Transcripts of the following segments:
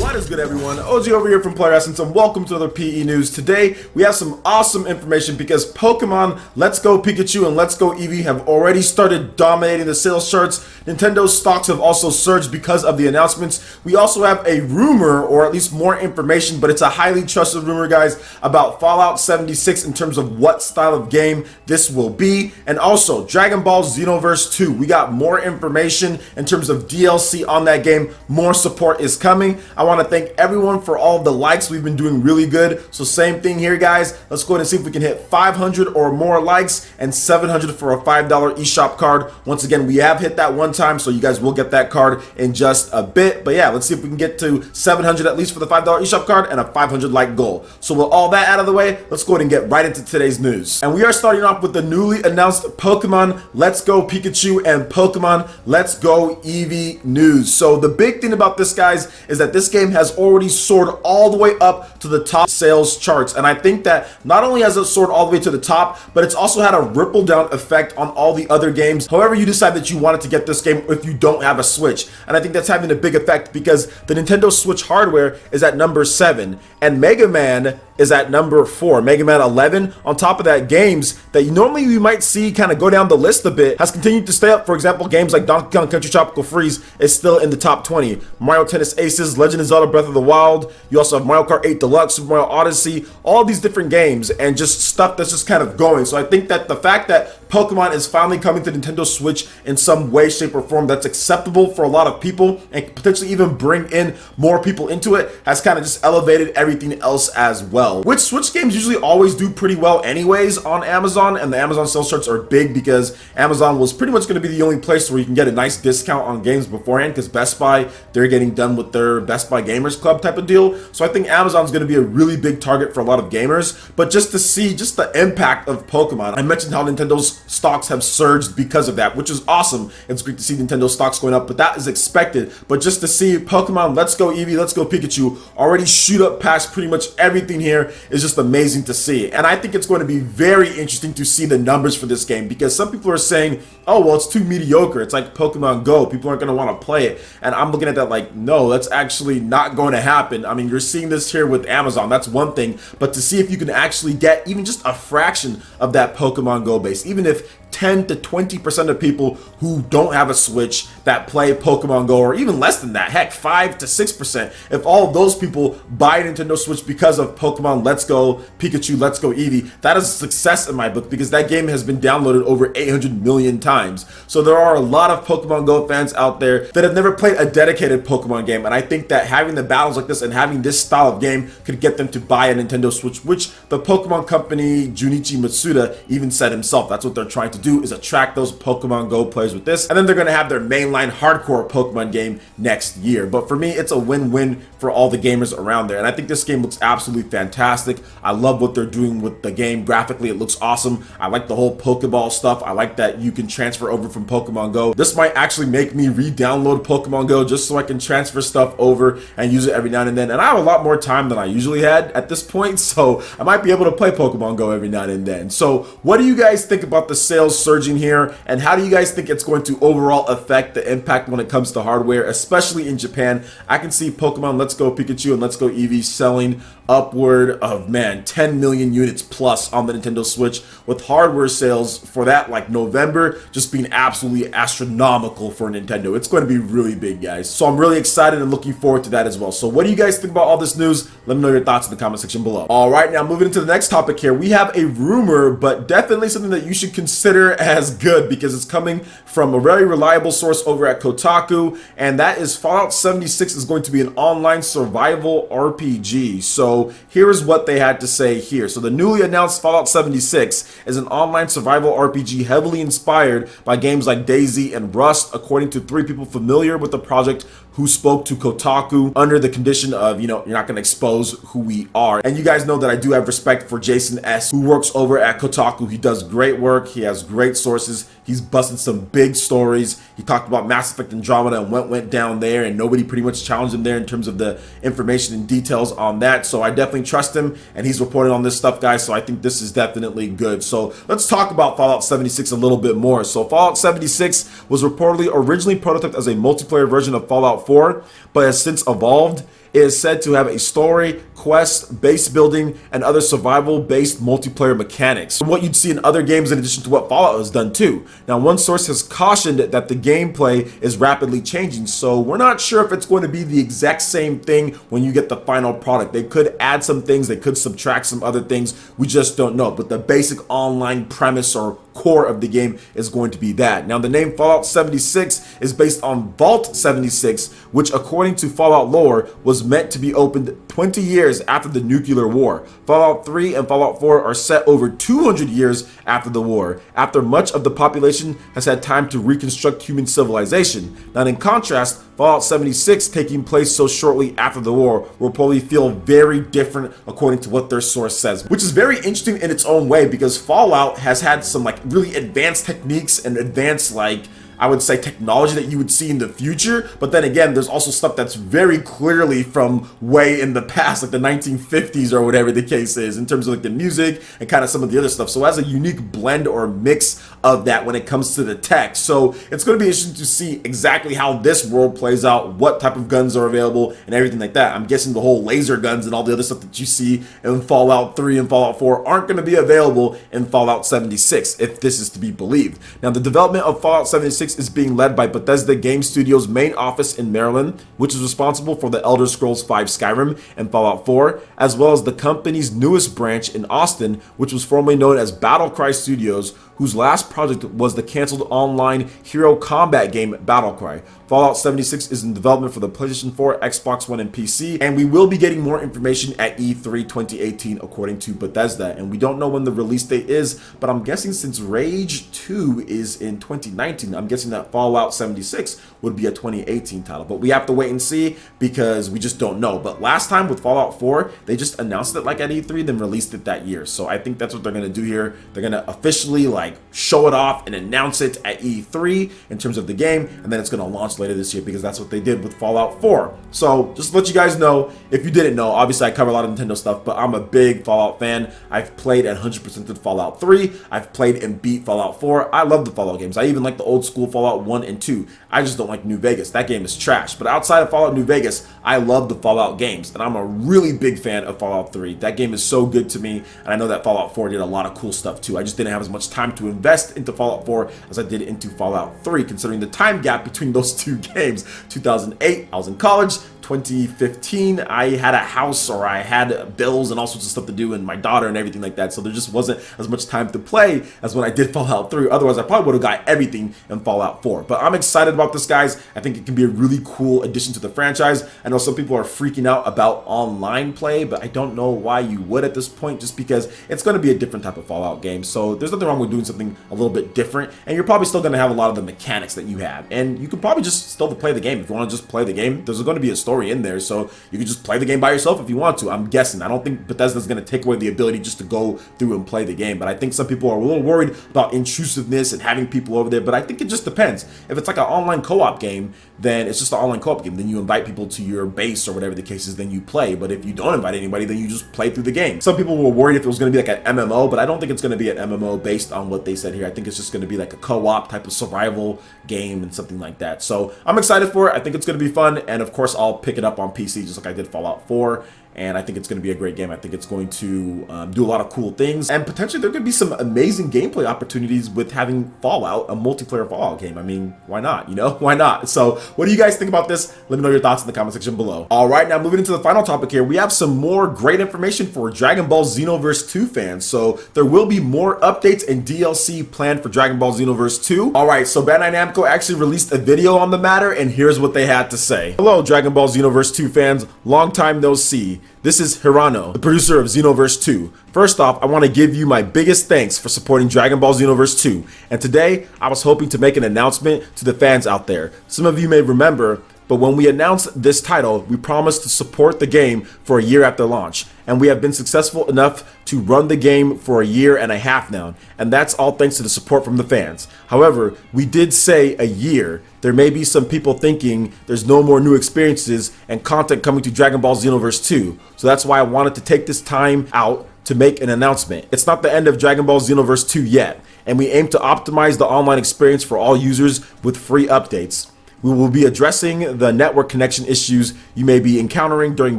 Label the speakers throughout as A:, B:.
A: What is good, everyone? OG over here from Player Essence, and welcome to another PE News. Today, we have some awesome information because Pokemon Let's Go Pikachu and Let's Go Eevee have already started dominating the sales charts. Nintendo's stocks have also surged because of the announcements. We also have a rumor, or at least more information, but it's a highly trusted rumor, guys, about Fallout 76 in terms of what style of game this will be. And also, Dragon Ball Xenoverse 2. We got more information in terms of DLC on that game. More support is coming. I want to thank everyone for all of the likes. We've been doing really good. So same thing here, guys. Let's go ahead and see if we can hit 500 or more likes and 700 for a $5 eShop card. Once again, we have hit that one time, so you guys will get that card in just a bit. But yeah, let's see if we can get to 700 at least for the $5 eShop card and a 500 like goal. So with all that out of the way, let's go ahead and get right into today's news. And we are starting off with the newly announced Pokemon Let's Go Pikachu and Pokemon Let's Go Eevee news. So the big thing about this, guys, is that this game has already soared all the way up to the top sales charts. And I think that not only has it soared all the way to the top, but it's also had a ripple down effect on all the other games. However you decide that you wanted to get this game if you don't have a Switch. And I think that's having a big effect because the Nintendo Switch hardware is at number 7 and Mega Man is at number 4, Mega Man 11. On top of that, games that normally we might see kind of go down the list a bit has continued to stay up. For example, games like Donkey Kong Country Tropical Freeze is still in the top 20. Mario Tennis Aces, Legend of Zelda Breath of the Wild, you also have Mario Kart 8 Deluxe, Super Mario Odyssey, all these different games and just stuff that's just kind of going. So I think that the fact that Pokemon is finally coming to Nintendo Switch in some way, shape, or form that's acceptable for a lot of people and potentially even bring in more people into it has kind of just elevated everything else as well. Which Switch games usually always do pretty well anyways on Amazon, and the Amazon sales charts are big because Amazon was pretty much going to be the only place where you can get a nice discount on games beforehand because Best Buy, they're getting done with their Best Buy Gamers Club type of deal. So I think Amazon's going to be a really big target for a lot of gamers. But just to see just the impact of Pokemon, I mentioned how Nintendo's stocks have surged because of that, which is awesome. It's great to see Nintendo stocks going up, but that is expected. But just to see Pokemon Let's Go Eevee, Let's Go Pikachu already shoot up past pretty much everything here is just amazing to see. And I think it's going to be very interesting to see the numbers for this game because some people are saying, oh, well, it's too mediocre. It's like Pokemon Go. People aren't going to want to play it. And I'm looking at that like, no, that's actually not going to happen. I mean, you're seeing this here with Amazon. That's one thing. But to see if you can actually get even just a fraction of that Pokemon Go base, even if 10 to 20% of people who don't have a Switch that play Pokemon Go, or even less than that, heck, 5 to 6%, if all of those people buy a Nintendo Switch because of Pokemon Let's Go Pikachu, Let's Go Eevee, that is a success in my book because that game has been downloaded over 800 million times. So there are a lot of Pokemon Go fans out there that have never played a dedicated Pokemon game, and I think that having the battles like this and having this style of game could get them to buy a Nintendo Switch, which the Pokemon company Junichi Matsuda even said himself. That's what they're trying to do, is attract those Pokemon Go players with this, and then they're going to have their mainline hardcore Pokemon game next year. But for me, it's a win-win for all the gamers around there, and I think this game looks absolutely fantastic. I love what they're doing with the game. Graphically, it looks awesome. I like the whole Pokeball stuff. I like that you can transfer over from Pokemon Go. This might actually make me re-download Pokemon Go just so I can transfer stuff over and use it every now and then. And I have a lot more time than I usually had at this point, so I might be able to play Pokemon Go every now and then. So what do you guys think about the sales surging here, and how do you guys think it's going to overall affect the impact when it comes to hardware, especially in Japan? I can see Pokemon Let's Go Pikachu and Let's Go Eevee selling upward of 10 million units plus on the Nintendo Switch, with hardware sales for that like November just being absolutely astronomical for Nintendo. It's going to be really big, guys. So I'm really excited and looking forward to that as well. So what do you guys think about all this news? Let me know your thoughts in the comment section below. All right, now moving into the next topic here, we have a rumor, but definitely something that you should consider as good because it's coming from a very reliable source over at Kotaku, and that is Fallout 76 is going to be an online survival RPG. So here is what they had to say here. So the newly announced Fallout 76 is an online survival RPG heavily inspired by games like DayZ and Rust, according to 3 people familiar with the project who spoke to Kotaku under the condition of, you're not going to expose who we are. And you guys know that I do have respect for Jason S., who works over at Kotaku. He does great work. He has great sources. He's busted some big stories. He talked about Mass Effect Andromeda and went down there, and nobody pretty much challenged him there in terms of the information and details on that. So I definitely trust him, and he's reporting on this stuff, guys. So I think this is definitely good. So let's talk about Fallout 76 a little bit more. So Fallout 76 was reportedly originally prototyped as a multiplayer version of Fallout 4, but has since evolved. It is said to have a story, quest, base building, and other survival-based multiplayer mechanics, from what you'd see in other games in addition to what Fallout has done too. Now, one source has cautioned that the gameplay is rapidly changing, so we're not sure if it's going to be the exact same thing when you get the final product. They could add some things, they could subtract some other things, we just don't know. But the basic online premise or core of the game is going to be that. Now, the name Fallout 76 is based on Vault 76, which according to Fallout lore was meant to be opened 20 years after the nuclear war. Fallout 3 and Fallout 4 are set over 200 years after the war, after much of the population has had time to reconstruct human civilization. Now, in contrast, Fallout 76, taking place so shortly after the war, will probably feel very different according to what their source says, which is very interesting in its own way, because Fallout has had some like really advanced techniques and advanced, like, I would say, technology that you would see in the future. But then again, there's also stuff that's very clearly from way in the past, like the 1950s or whatever the case is, in terms of like the music and kind of some of the other stuff. So it has a unique blend or mix of that when it comes to the tech. So it's going to be interesting to see exactly how this world plays out, what type of guns are available and everything like that. I'm guessing the whole laser guns and all the other stuff that you see in Fallout 3 and Fallout 4 aren't going to be available in Fallout 76, if this is to be believed. Now, the development of Fallout 76 is being led by Bethesda Game Studios' main office in Maryland, which is responsible for the Elder Scrolls V Skyrim and Fallout 4, as well as the company's newest branch in Austin, which was formerly known as Battlecry Studios, whose last project was the canceled online hero combat game Battlecry. Fallout 76 is in development for the PlayStation 4, Xbox One, and PC, and we will be getting more information at E3 2018 according to Bethesda. And we don't know when the release date is, but I'm guessing since Rage 2 is in 2019, I'm guessing that Fallout 76 would be a 2018 title. But we have to wait and see because we just don't know. But last time with Fallout 4, they just announced it like at E3, then released it that year. So I think that's what they're going to do here. They're going to officially like show it off and announce it at E3 in terms of the game, and then it's going to launch later this year because that's what they did with Fallout 4. So just to let you guys know, if you didn't know, obviously I cover a lot of Nintendo stuff, but I'm a big Fallout fan. I've played at 100% of Fallout 3. I've played and beat Fallout 4. I love the Fallout games. I even like the old school Fallout 1 and 2. I just don't like New Vegas. That game is trash. But outside of Fallout New Vegas, I love the Fallout games, and I'm a really big fan of Fallout 3. That game is so good to me, and I know that Fallout 4 did a lot of cool stuff too. I just didn't have as much time to invest into Fallout 4 as I did into Fallout 3, considering the time gap between those two games. 2008, I was in college. 2015, I had a house, or I had bills and all sorts of stuff to do, and my daughter and everything like that, so there just wasn't as much time to play as when I did Fallout 3. Otherwise, I probably would have got everything in Fallout 4. But I'm excited about this, guys. I think it can be a really cool addition to the franchise. I know some people are freaking out about online play, but I don't know why you would at this point, just because it's going to be a different type of Fallout game. So there's nothing wrong with doing something a little bit different, and you're probably still going to have a lot of the mechanics that you have, and you can probably just still play the game. If you want to just play the game, there's going to be a story in there, so you can just play the game by yourself if you want to. I'm guessing. I don't think Bethesda's going to take away the ability just to go through and play the game, but I think some people are a little worried about intrusiveness and having people over there, but I think it just depends. If it's like an online co-op game, then it's just an online co-op game. Then you invite people to your base or whatever the case is, then you play. But if you don't invite anybody, then you just play through the game. Some people were worried if it was going to be like an MMO, but I don't think it's going to be an MMO based on what they said here. I think it's just going to be like a co-op type of survival game and something like that. So I'm excited for it. I think it's going to be fun, and of course I'll pick it up on PC just like I did Fallout 4. And I think it's going to be a great game. I think it's going to do a lot of cool things. And potentially there could be some amazing gameplay opportunities with having Fallout, a multiplayer Fallout game. I mean, why not? You know, why not? So what do you guys think about this? Let me know your thoughts in the comment section below. All right, now moving into the final topic here, we have some more great information for Dragon Ball Xenoverse 2 fans. So there will be more updates and DLC planned for Dragon Ball Xenoverse 2. All right, so Bandai Namco actually released a video on the matter, and here's what they had to say. Hello, Dragon Ball Xenoverse 2 fans. Long time no see. This is Hirano, the producer of Xenoverse 2. First off, I want to give you my biggest thanks for supporting Dragon Ball Xenoverse 2. And today, I was hoping to make an announcement to the fans out there. Some of you may remember, But when we announced this title, we promised to support the game for a year after launch. And we have been successful enough to run the game for a year and a half now. And that's all thanks to the support from the fans. However, we did say a year. There may be some people thinking there's no more new experiences and content coming to Dragon Ball Xenoverse 2. So that's why I wanted to take this time out to make an announcement. It's not the end of Dragon Ball Xenoverse 2 yet. And we aim to optimize the online experience for all users with free updates. We will be addressing the network connection issues you may be encountering during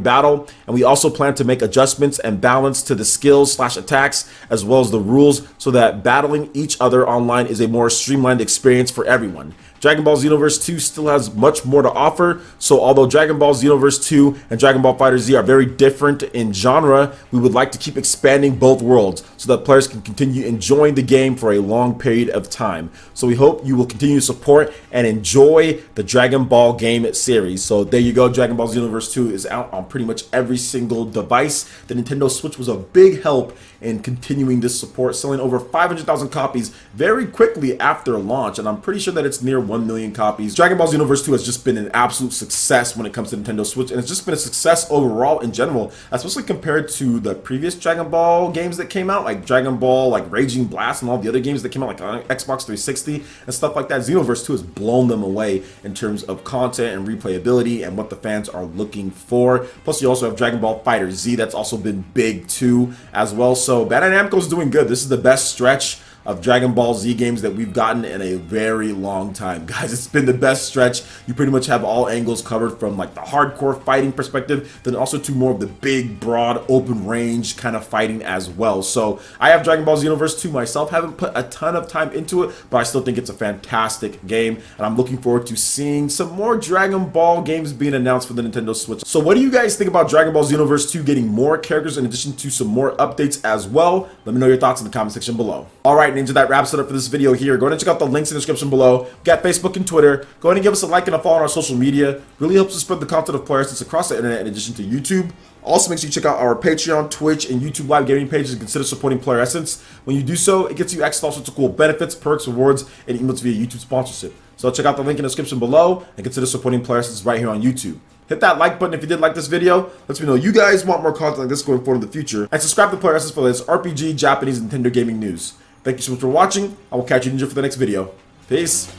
A: battle, and we also plan to make adjustments and balance to the skills/attacks as well as the rules so that battling each other online is a more streamlined experience for everyone. Dragon Ball Xenoverse 2 still has much more to offer, so although Dragon Ball Xenoverse 2 and Dragon Ball FighterZ are very different in genre, we would like to keep expanding both worlds so that players can continue enjoying the game for a long period of time. So we hope you will continue to support and enjoy the Dragon Ball game series. So there you go, Dragon Ball Xenoverse 2 is out on pretty much every single device. The Nintendo Switch was a big help in continuing this support, selling over 500,000 copies very quickly after launch, and I'm pretty sure that it's near 1 million copies. Dragon Ball Xenoverse 2 has just been an absolute success when it comes to Nintendo Switch, and it's just been a success overall in general, especially compared to the previous Dragon Ball games that came out, like Dragon Ball, like Raging Blast, and all the other games that came out, like on Xbox 360 and stuff like that. Xenoverse 2 has blown them away in terms of content and replayability and what the fans are looking for. Plus, you also have Dragon Ball FighterZ that's also been big too as well. So Bandai Namco's doing good. This is the best stretch of Dragon Ball Z games that we've gotten in a very long time, guys. It's been the best stretch. You pretty much have all angles covered, from like the hardcore fighting perspective, then also to more of the big, broad, open range kind of fighting as well. So I have Dragon Ball Xenoverse 2 myself. Haven't put a ton of time into it, but I still think it's a fantastic game, and I'm looking forward to seeing some more Dragon Ball games being announced for the Nintendo Switch. So what do you guys think about Dragon Ball Xenoverse 2 getting more characters in addition to some more updates as well? Let me know your thoughts in the comment section below. All right, Ninja, that wraps it up for this video here. Go ahead and check out the links in the description below. We got Facebook and Twitter. Go ahead and give us a like and a follow on our social media. Really helps us spread the content of Player Essence across the internet in addition to YouTube. Also, make sure you check out our Patreon, Twitch, and YouTube live gaming pages and consider supporting Player Essence. When you do so, it gets you access to all sorts of cool benefits, perks, rewards, and emotes via YouTube sponsorship. So check out the link in the description below and consider supporting Player Essence right here on YouTube. Hit that like button if you did like this video. Let me know you guys want more content like this going forward in the future. And subscribe to Player Essence for this RPG, Japanese, and Nintendo gaming news. Thank you so much for watching. I will catch you, Ninja, for the next video. Peace.